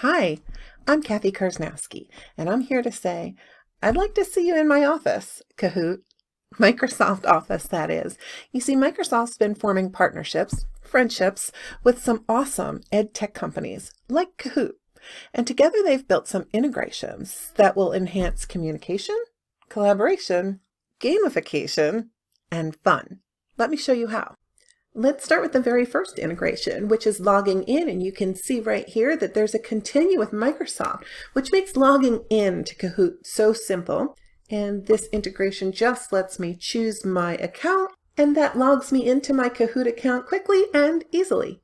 Hi, I'm Kathy Karsnowski, and I'm here to say, I'd like to see you in my office, Kahoot. Microsoft Office, that is. You see, Microsoft's been forming partnerships, friendships, with some awesome ed tech companies like Kahoot. And together they've built some integrations that will enhance communication, collaboration, gamification, and fun. Let me show you how. Let's start with the very first integration, which is logging in, and you can see right here that there's a continue with Microsoft, which makes logging in to Kahoot so simple. And this integration just lets me choose my account, and that logs me into my Kahoot account quickly and easily.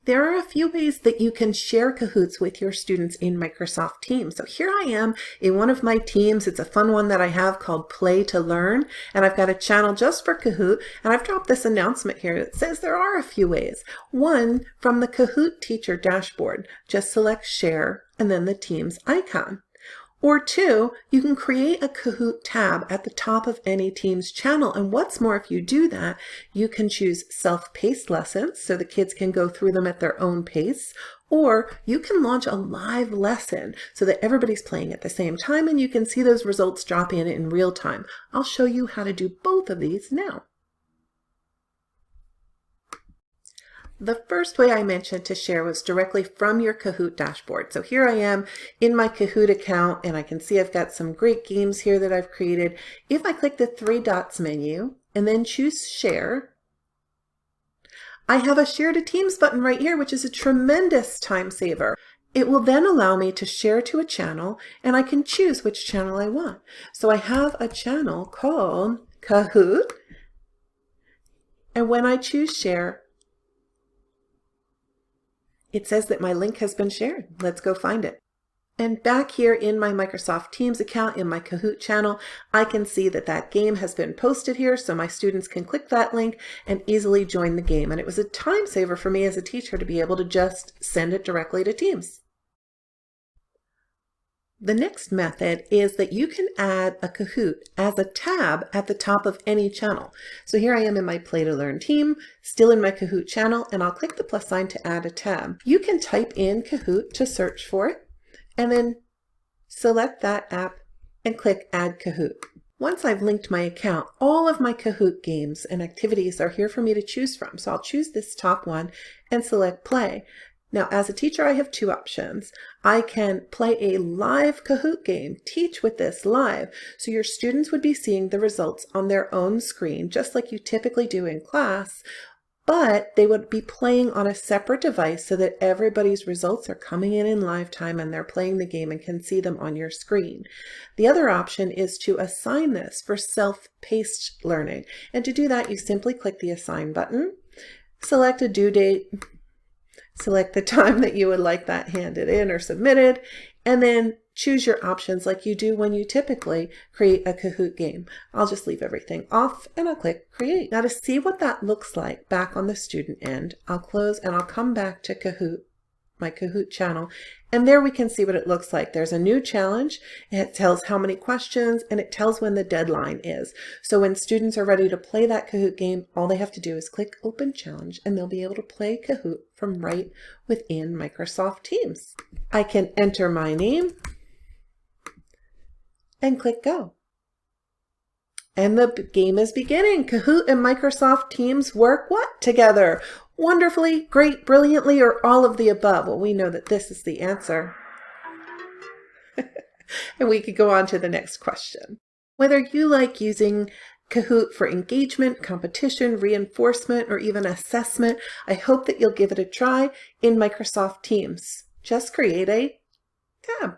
There are a few ways that you can share Kahoots with your students in Microsoft Teams. So here I am in one of my teams. It's a fun one that I have called Play to Learn, and I've got a channel just for Kahoot, and I've dropped this announcement here that says there are a few ways. One, from the Kahoot teacher dashboard, just select Share and then the Teams icon. Or two, you can create a Kahoot tab at the top of any Teams channel. And what's more, if you do that, you can choose self-paced lessons so the kids can go through them at their own pace. Or you can launch a live lesson so that everybody's playing at the same time and you can see those results drop in real time. I'll show you how to do both of these now. The first way I mentioned to share was directly from your Kahoot dashboard. So here I am in my Kahoot account, and I can see I've got some great games here that I've created. If I click the three dots menu and then choose Share, I have a Share to Teams button right here, which is a tremendous time saver. It will then allow me to share to a channel, and I can choose which channel I want. So I have a channel called Kahoot, and when I choose Share, it says that my link has been shared. Let's go find it. And back here in my Microsoft Teams account, in my Kahoot channel, I can see that that game has been posted here, so my students can click that link and easily join the game. And it was a time saver for me as a teacher to be able to just send it directly to Teams. The next method is that you can add a Kahoot as a tab at the top of any channel. So here I am in my Play to Learn team, still in my Kahoot channel, and I'll click the plus sign to add a tab. You can type in Kahoot to search for it, and then select that app and click Add Kahoot. Once I've linked my account, all of my Kahoot games and activities are here for me to choose from. So I'll choose this top one and select Play. Now, as a teacher, I have two options. I can play a live Kahoot game, teach with this live, so your students would be seeing the results on their own screen, just like you typically do in class, but they would be playing on a separate device so that everybody's results are coming in live time and they're playing the game and can see them on your screen. The other option is to assign this for self-paced learning. And to do that, you simply click the Assign button, select a due date, select the time that you would like that handed in or submitted, and then choose your options like you do when you typically create a Kahoot game. I'll just leave everything off and I'll click Create. Now to see what that looks like back on the student end, I'll close and I'll come back to Kahoot, my Kahoot channel, and there we can see what it looks like. There's a new challenge, it tells how many questions, and it tells when the deadline is. So when students are ready to play that Kahoot game, all they have to do is click Open Challenge, and they'll be able to play Kahoot from right within Microsoft Teams. I can enter my name and click Go. And the game is beginning. Kahoot and Microsoft Teams work what together? Wonderfully, great, brilliantly, or all of the above? Well, we know that this is the answer. And we could go on to the next question. Whether you like using Kahoot for engagement, competition, reinforcement, or even assessment, I hope that you'll give it a try in Microsoft Teams. Just create a tab.